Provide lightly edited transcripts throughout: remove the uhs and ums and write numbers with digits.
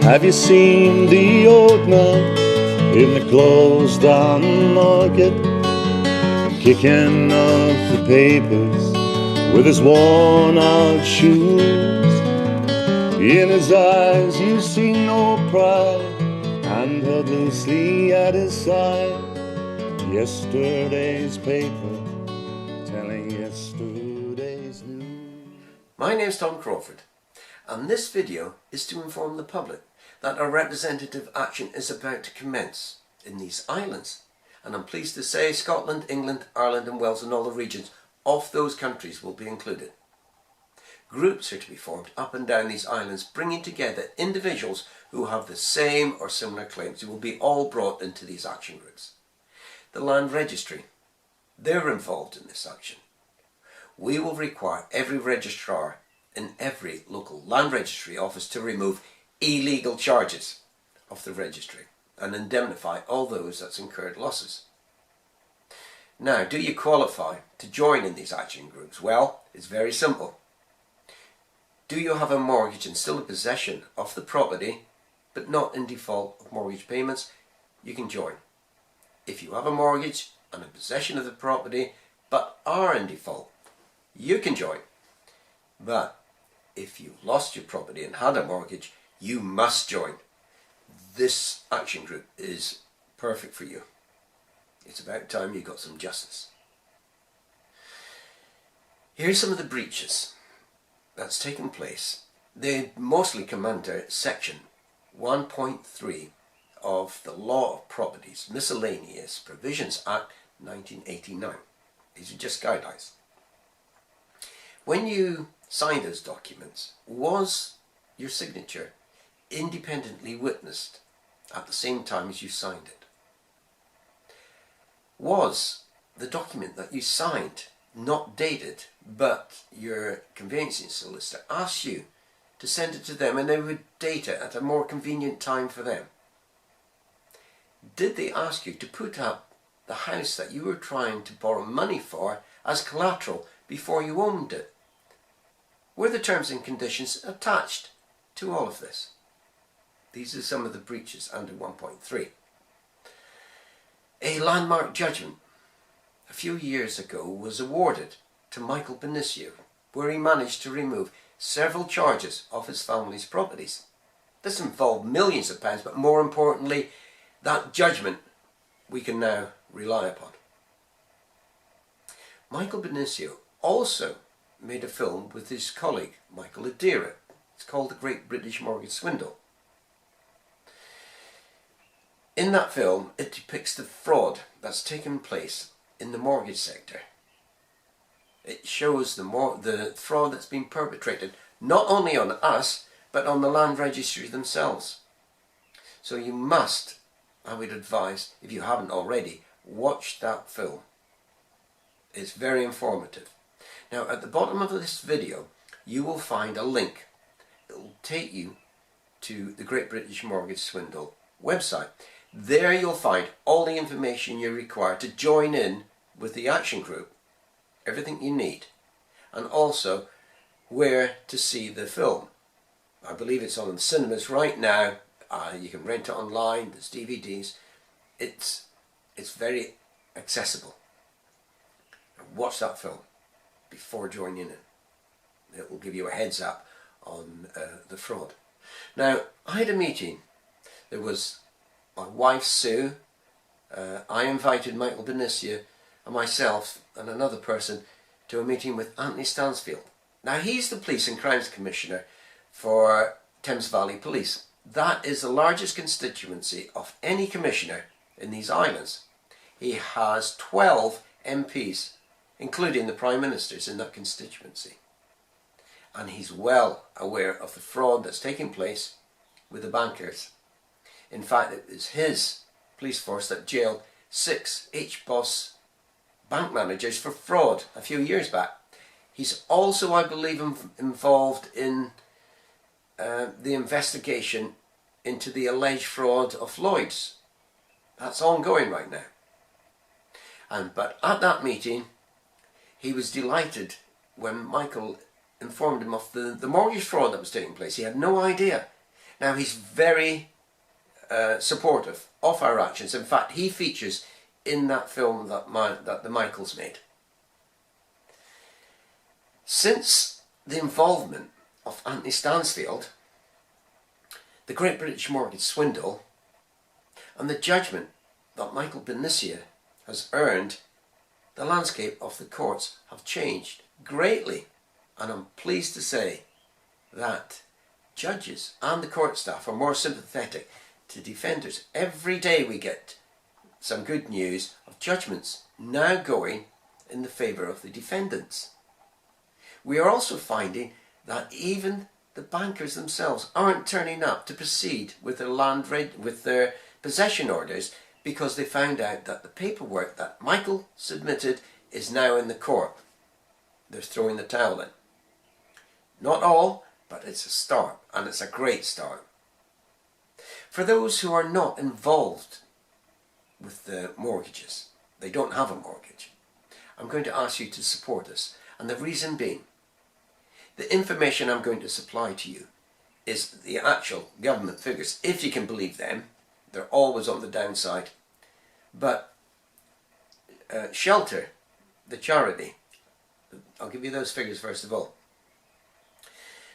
Have you seen the old man in the closed down market, kicking off the papers with his worn out shoes? In his eyes you see no pride, and held loosely at his side yesterday's paper telling yesterday's news. My name's Tom Crawford, and this video is to inform the public that a representative action is about to commence in these islands, and I'm pleased to say Scotland, England, Ireland and Wales and all the regions of those countries will be included. Groups are to be formed up and down these islands, bringing together individuals who have the same or similar claims, who will be all brought into these action groups. The Land Registry, they're involved in this action. We will require every registrar in every local land registry office to remove illegal charges of the registry and indemnify all those that's incurred losses. Now, do you qualify to join in these action groups? Well, it's very simple. Do you have a mortgage and still in possession of the property but not in default of mortgage payments? You can join. If you have a mortgage and in possession of the property but are in default, you can join. But if you lost your property and had a mortgage, you must join. This action group is perfect for you. It's about time you got some justice. Here's some of the breaches that's taken place. They mostly come under section 1.3 of the Law of Properties Miscellaneous Provisions Act 1989. These are just guidelines. When you signed those documents, was your signature independently witnessed at the same time as you signed it? Was the document that you signed not dated, but your conveyancing solicitor asked you to send it to them and they would date it at a more convenient time for them? Did they ask you to put up the house that you were trying to borrow money for as collateral before you owned it? Were the terms and conditions attached to all of this? These are some of the breaches under 1.3. A landmark judgment a few years ago was awarded to Michael Benicio, where he managed to remove several charges off his family's properties. This involved millions of pounds, but more importantly, that judgment we can now rely upon. Michael Benicio also made a film with his colleague Michael Adira. It's called The Great British Mortgage Swindle. In that film, it depicts the fraud that's taken place in the mortgage sector. It shows the fraud that's been perpetrated not only on us, but on the land registry themselves. So you must, I would advise, if you haven't already, watch that film. It's very informative. Now, at the bottom of this video, you will find a link that will take you to the Great British Mortgage Swindle website. There you'll find all the information you require to join in with the action group, everything you need, and also where to see the film. I believe it's on cinemas right now. You can rent it online, there's DVDs. It's very accessible. Watch that film before joining in. It will give you a heads up on the fraud. Now, I had a meeting. There was my wife Sue, I invited Michael Benicio and myself and another person to a meeting with Anthony Stansfield. Now, he's the Police and Crimes Commissioner for Thames Valley Police. That is the largest constituency of any commissioner in these islands. He has 12 MPs, including the Prime Ministers in that constituency. And he's well aware of the fraud that's taking place with the bankers. In fact, it was his police force that jailed 6 HBOS bank managers for fraud a few years back. He's also, I believe, involved in the investigation into the alleged fraud of Lloyd's. That's ongoing right now. But at that meeting, he was delighted when Michael informed him of the mortgage fraud that was taking place. He had no idea. Now he's very supportive of our actions. In fact, he features in that film that the Michaels made. Since the involvement of Anthony Stansfield, the Great British Mortgage Swindle, and the judgment that Michael Benicia has earned, the landscape of the courts have changed greatly, and I'm pleased to say that judges and the court staff are more sympathetic to defenders. Every day we get some good news of judgments now going in the favour of the defendants. We are also finding that even the bankers themselves aren't turning up to proceed with their possession orders, because they found out that the paperwork that Michael submitted is now in the court. They're throwing the towel in. Not all, but it's a start, and it's a great start. For those who are not involved with the mortgages, they don't have a mortgage, I'm going to ask you to support us. And the reason being, the information I'm going to supply to you is the actual government figures, if you can believe them. They're always on the downside. But Shelter, the charity, I'll give you those figures first of all.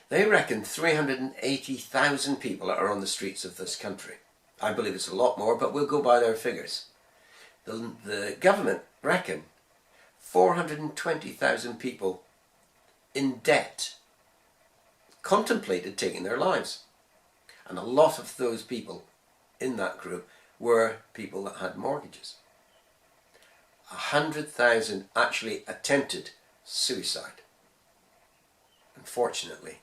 They reckon 380,000 people are on the streets of this country. I believe it's a lot more, but we'll go by their figures. The government reckon 420,000 people in debt contemplated taking their lives. And a lot of those people in that group were people that had mortgages. 100,000 actually attempted suicide. Unfortunately,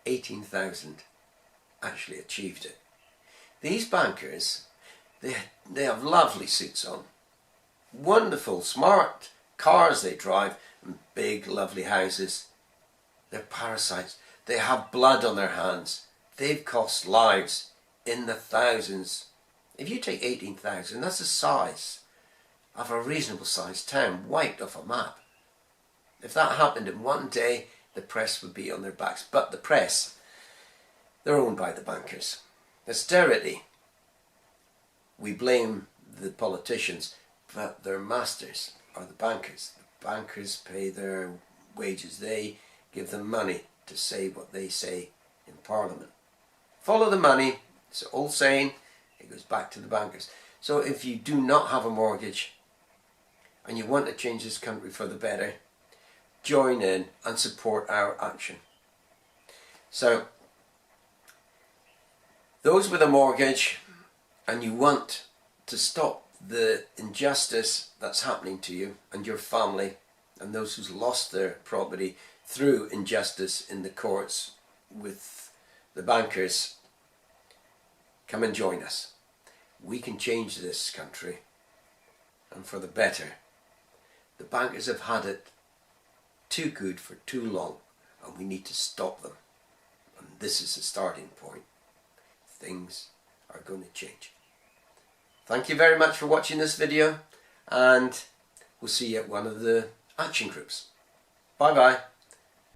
18,000 actually achieved it. These bankers, they have lovely suits on, wonderful, smart cars they drive, and big, lovely houses. They're parasites. They have blood on their hands. They've cost lives in the thousands. If you take 18,000, that's the size of a reasonable sized town wiped off a map. If that happened in one day, the press would be on their backs. But the press, they're owned by the bankers. Austerity, we blame the politicians, but their masters are the bankers. The bankers pay their wages. They give them money to say what they say in Parliament. Follow the money. It's an old saying. It goes back to the bankers. So if you do not have a mortgage and you want to change this country for the better, join in and support our action. So, those with a mortgage and you want to stop the injustice that's happening to you and your family and those who's lost their property through injustice in the courts with the bankers, come and join us. We can change this country, and for the better. The bankers have had it too good for too long, and we need to stop them. And this is the starting point. Things are going to change. Thank you very much for watching this video, and we'll see you at one of the action groups. Bye bye.